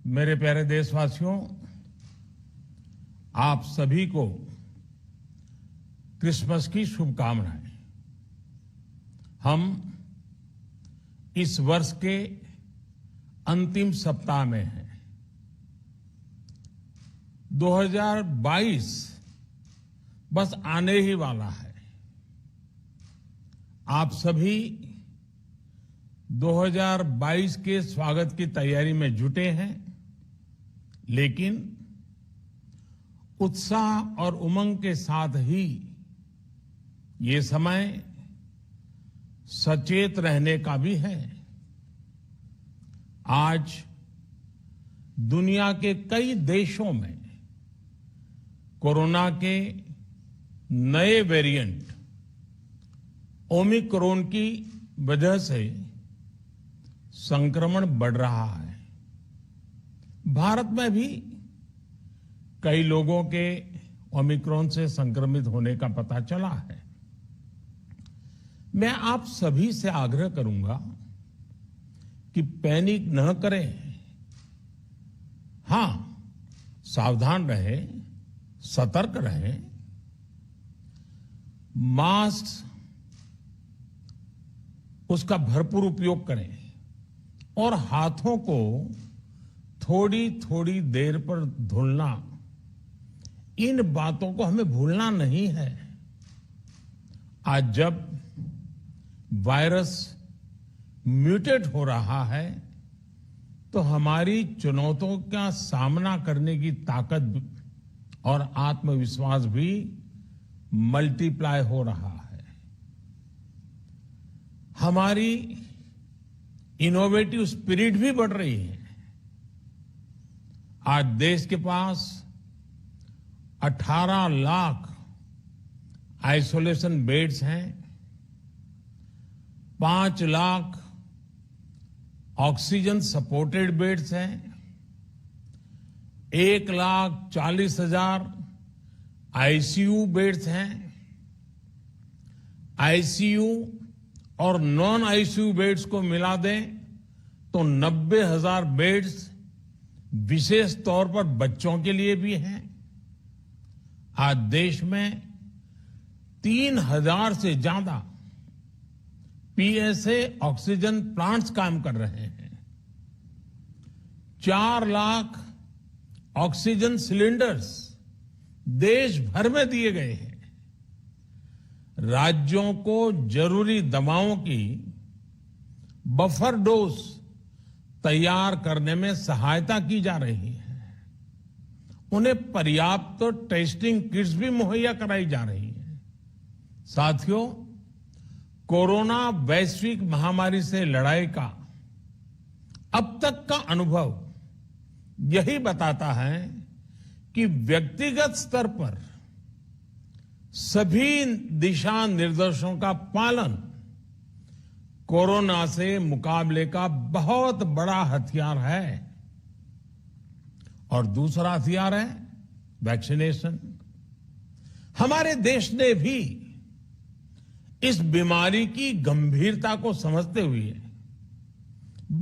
मेरे प्यारे देशवासियों, आप सभी को क्रिसमस की शुभकामनाएं। हम इस वर्ष के अंतिम सप्ताह में हैं। 2022 बस आने ही वाला है। आप सभी 2022 के स्वागत की तैयारी में जुटे हैं, लेकिन उत्साह और उमंग के साथ ही ये समय सचेत रहने का भी है। आज दुनिया के कई देशों में कोरोना के नए वेरिएंट ओमिक्रॉन की वजह से संक्रमण बढ़ रहा है। भारत में भी कई लोगों के ओमिक्रॉन से संक्रमित होने का पता चला है। मैं आप सभी से आग्रह करूंगा कि पैनिक न करें। हां, सावधान रहें, सतर्क रहें, मास्क उसका भरपूर उपयोग करें और हाथों को थोड़ी थोड़ी देर पर धुलना, इन बातों को हमें भूलना नहीं है। आज जब वायरस म्यूटेट हो रहा है तो हमारी चुनौतियों का सामना करने की ताकत और आत्मविश्वास भी मल्टीप्लाई हो रहा है। हमारी इनोवेटिव स्पिरिट भी बढ़ रही है। आज देश के पास 18 लाख आइसोलेशन बेड्स हैं, 5 लाख ऑक्सीजन सपोर्टेड बेड्स हैं, 1,40,000 आईसीयू बेड्स हैं। आईसीयू और नॉन आईसीयू बेड्स को मिला दें तो 90,000 बेड्स विशेष तौर पर बच्चों के लिए भी हैं। आज देश में 3,000 से ज्यादा पीएसए ऑक्सीजन प्लांट्स काम कर रहे हैं। 4 लाख ऑक्सीजन सिलेंडर्स देश भर में दिए गए हैं। राज्यों को जरूरी दवाओं की बफर डोज तैयार करने में सहायता की जा रही है। उन्हें पर्याप्त टेस्टिंग किट्स भी मुहैया कराई जा रही है। साथियों, कोरोना वैश्विक महामारी से लड़ाई का अब तक का अनुभव यही बताता है कि व्यक्तिगत स्तर पर सभी दिशा निर्देशों का पालन कोरोना से मुकाबले का बहुत बड़ा हथियार है। और दूसरा हथियार है वैक्सीनेशन। हमारे देश ने भी इस बीमारी की गंभीरता को समझते हुए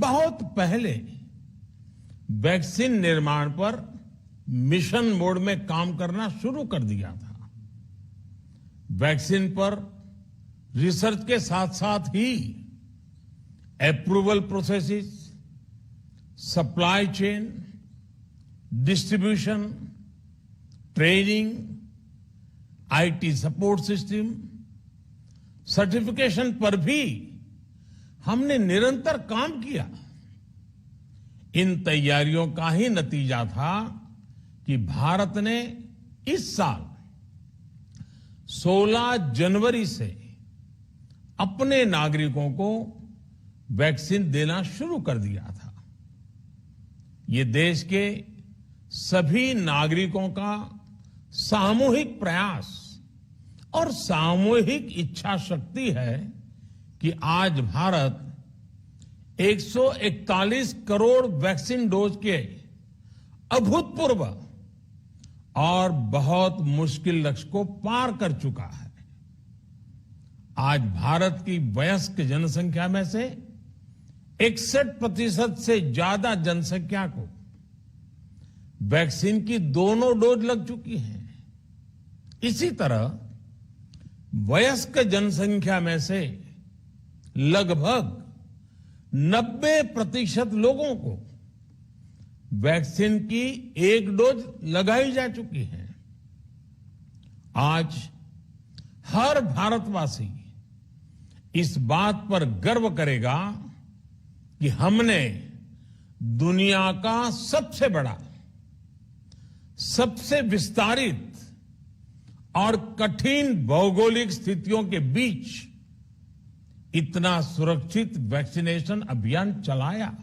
बहुत पहले वैक्सीन निर्माण पर मिशन मोड में काम करना शुरू कर दिया था। वैक्सीन पर रिसर्च के साथ साथ ही approval processes, supply chain, distribution, training, IT support system, certification पर भी हमने निरंतर काम किया। इन तैयारियों का ही नतीजा था कि भारत ने इस साल 16 जनवरी से अपने नागरिकों को वैक्सीन देना शुरू कर दिया था। ये देश के सभी नागरिकों का सामूहिक प्रयास और सामूहिक इच्छा शक्ति है कि आज भारत 141 करोड़ वैक्सीन डोज के अभूतपूर्व और बहुत मुश्किल लक्ष्य को पार कर चुका है। आज भारत की वयस्क जनसंख्या में से 61% से ज्यादा जनसंख्या को वैक्सीन की दोनों डोज लग चुकी हैं। इसी तरह वयस्क जनसंख्या में से लगभग 90% लोगों को वैक्सीन की एक डोज लगाई जा चुकी है। आज हर भारतवासी इस बात पर गर्व करेगा कि हमने दुनिया का सबसे बड़ा, सबसे विस्तारित और कठिन भौगोलिक स्थितियों के बीच इतना सुरक्षित वैक्सीनेशन अभियान चलाया।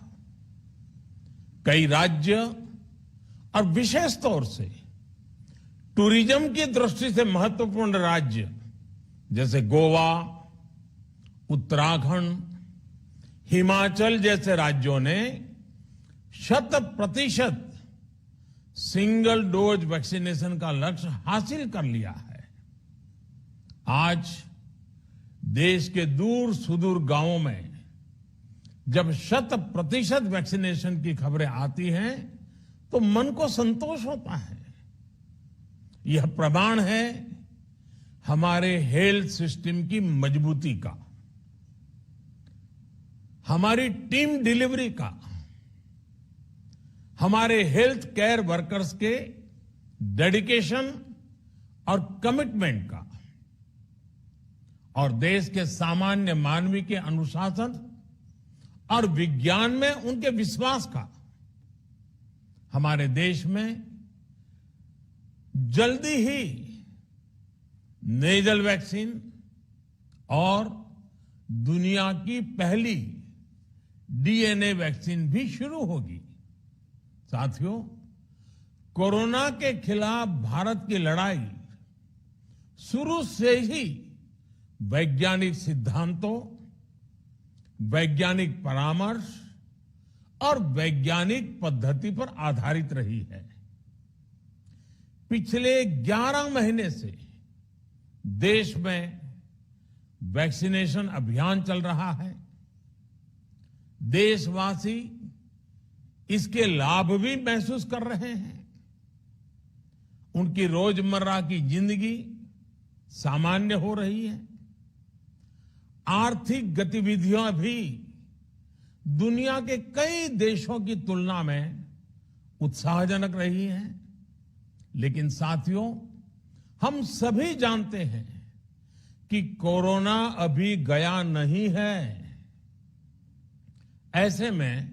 कई राज्य और विशेष तौर से टूरिज्म की दृष्टि से महत्वपूर्ण राज्य जैसे गोवा, उत्तराखंड, हिमाचल जैसे राज्यों ने 100% सिंगल डोज वैक्सीनेशन का लक्ष्य हासिल कर लिया है। आज देश के दूर सुदूर गांवों में जब 100% वैक्सीनेशन की खबरें आती हैं तो मन को संतोष होता है। यह प्रमाण है हमारे हेल्थ सिस्टम की मजबूती का, हमारी टीम डिलीवरी का, हमारे हेल्थ केयर वर्कर्स के डेडिकेशन और कमिटमेंट का, और देश के सामान्य मानवी के अनुशासन और विज्ञान में उनके विश्वास का। हमारे देश में जल्दी ही नेजल वैक्सीन और दुनिया की पहली डीएनए वैक्सीन भी शुरू होगी। साथियों, कोरोना के खिलाफ भारत की लड़ाई शुरू से ही वैज्ञानिक सिद्धांतों, वैज्ञानिक परामर्श और वैज्ञानिक पद्धति पर आधारित रही है। पिछले 11 महीने से देश में वैक्सीनेशन अभियान चल रहा है। देशवासी इसके लाभ भी महसूस कर रहे हैं। उनकी रोजमर्रा की जिंदगी सामान्य हो रही है। आर्थिक गतिविधियां भी दुनिया के कई देशों की तुलना में उत्साहजनक रही हैं। लेकिन साथियों, हम सभी जानते हैं कि कोरोना अभी गया नहीं है। ऐसे में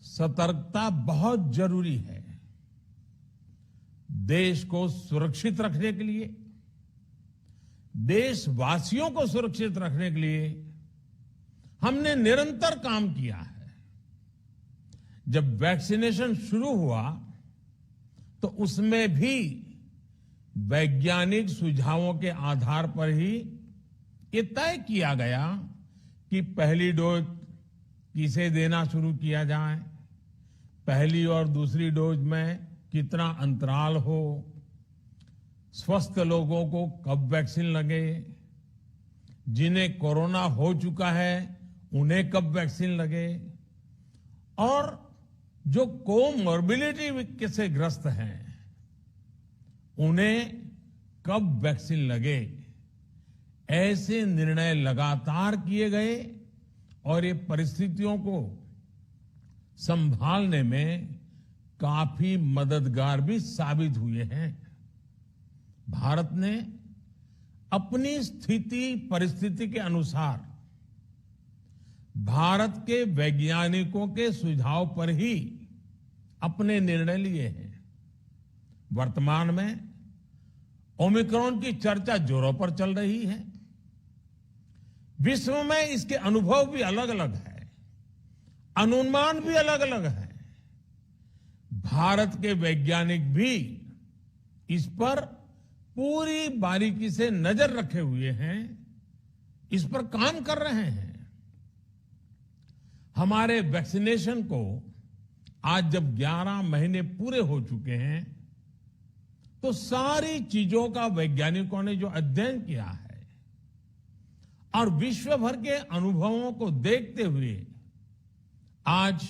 सतर्कता बहुत जरूरी है। देश को सुरक्षित रखने के लिए, देशवासियों को सुरक्षित रखने के लिए हमने निरंतर काम किया है। जब वैक्सीनेशन शुरू हुआ तो उसमें भी वैज्ञानिक सुझावों के आधार पर ही ये तय किया गया कि पहली डोज किसे देना शुरू किया जाए, पहली और दूसरी डोज में कितना अंतराल हो, स्वस्थ लोगों को कब वैक्सीन लगे, जिन्हें कोरोना हो चुका है उन्हें कब वैक्सीन लगे, और जो कोमॉर्बिडिटी से ग्रस्त हैं उन्हें कब वैक्सीन लगे। ऐसे निर्णय लगातार किए गए और ये परिस्थितियों को संभालने में काफी मददगार भी साबित हुए हैं। भारत ने अपनी स्थिति परिस्थिति के अनुसार भारत के वैज्ञानिकों के सुझाव पर ही अपने निर्णय लिए हैं। वर्तमान में ओमिक्रॉन की चर्चा जोरों पर चल रही है। विश्व में इसके अनुभव भी अलग अलग है, अनुमान भी अलग अलग है। भारत के वैज्ञानिक भी इस पर पूरी बारीकी से नजर रखे हुए हैं, इस पर काम कर रहे हैं। हमारे वैक्सीनेशन को आज जब 11 महीने पूरे हो चुके हैं तो सारी चीजों का वैज्ञानिकों ने जो अध्ययन किया है और विश्व भर के अनुभवों को देखते हुए आज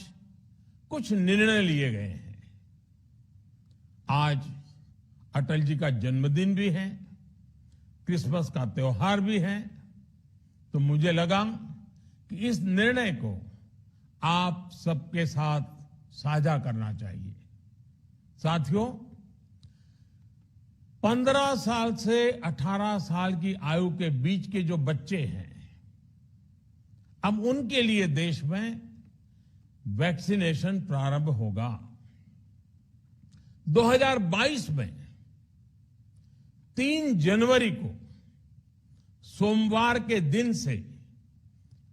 कुछ निर्णय लिए गए हैं। आज अटल जी का जन्मदिन भी है, क्रिसमस का त्योहार भी है, तो मुझे लगा कि इस निर्णय को आप सबके साथ साझा करना चाहिए। साथियों, 15 साल से 18 साल की आयु के बीच के जो बच्चे हैं, अब उनके लिए देश में वैक्सीनेशन प्रारंभ होगा। 2022 में 3 जनवरी को सोमवार के दिन से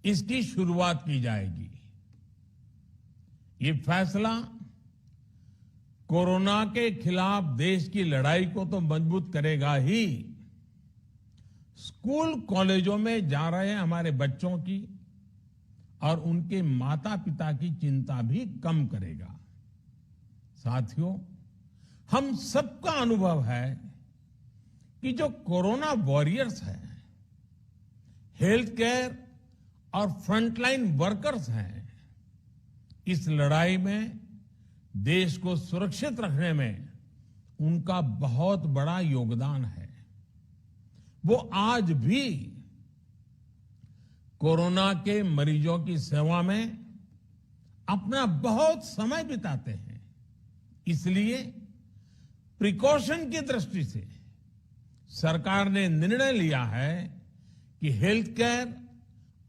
इसकी शुरुआत की जाएगी। ये फैसला कोरोना के खिलाफ देश की लड़ाई को तो मजबूत करेगा ही, स्कूल कॉलेजों में जा रहे हमारे बच्चों की और उनके माता पिता की चिंता भी कम करेगा। साथियों, हम सबका अनुभव है कि जो कोरोना वॉरियर्स हैं, हेल्थ केयर और फ्रंटलाइन वर्कर्स हैं, इस लड़ाई में देश को सुरक्षित रखने में उनका बहुत बड़ा योगदान है। वो आज भी कोरोना के मरीजों की सेवा में अपना बहुत समय बिताते हैं। इसलिए प्रिकॉशन की दृष्टि से सरकार ने निर्णय लिया है कि हेल्थ केयर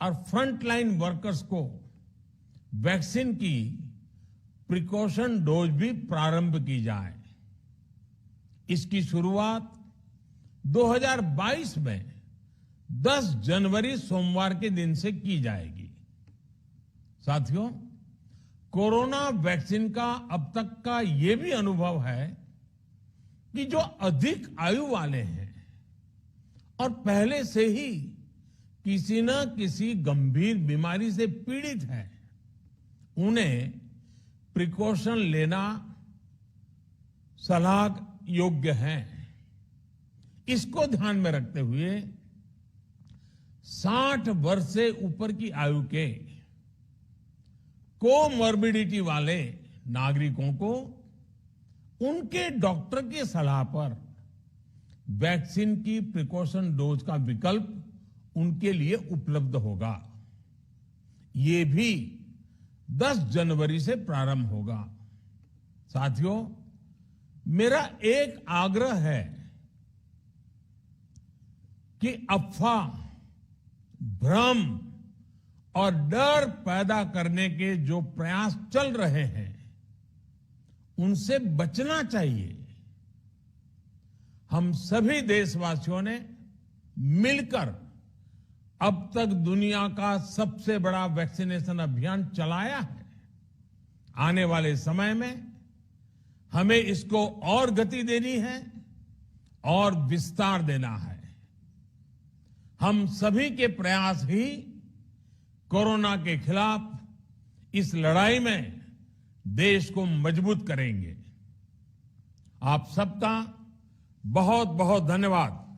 और फ्रंटलाइन वर्कर्स को वैक्सीन की प्रिकॉशन डोज भी प्रारंभ की जाए। इसकी शुरुआत 2022 में 10 जनवरी सोमवार के दिन से की जाएगी। साथियों, कोरोना वैक्सीन का अब तक का ये भी अनुभव है कि जो अधिक आयु वाले हैं और पहले से ही किसी न किसी गंभीर बीमारी से पीड़ित हैं, उन्हें प्रिकॉशन लेना सलाह योग्य है। इसको ध्यान में रखते हुए 60 वर्ष से ऊपर की आयु के कोमॉर्बिडिटी वाले नागरिकों को उनके डॉक्टर की सलाह पर वैक्सीन की प्रिकॉशन डोज का विकल्प उनके लिए उपलब्ध होगा। ये भी 10 जनवरी से प्रारंभ होगा। साथियों, मेरा एक आग्रह है कि अफवाह, भ्रम और डर पैदा करने के जो प्रयास चल रहे हैं, उनसे बचना चाहिए। हम सभी देशवासियों ने मिलकर अब तक दुनिया का सबसे बड़ा वैक्सीनेशन अभियान चलाया है। आने वाले समय में हमें इसको और गति देनी है और विस्तार देना है। हम सभी के प्रयास ही कोरोना के खिलाफ इस लड़ाई में देश को मजबूत करेंगे। आप सबका बहुत बहुत धन्यवाद।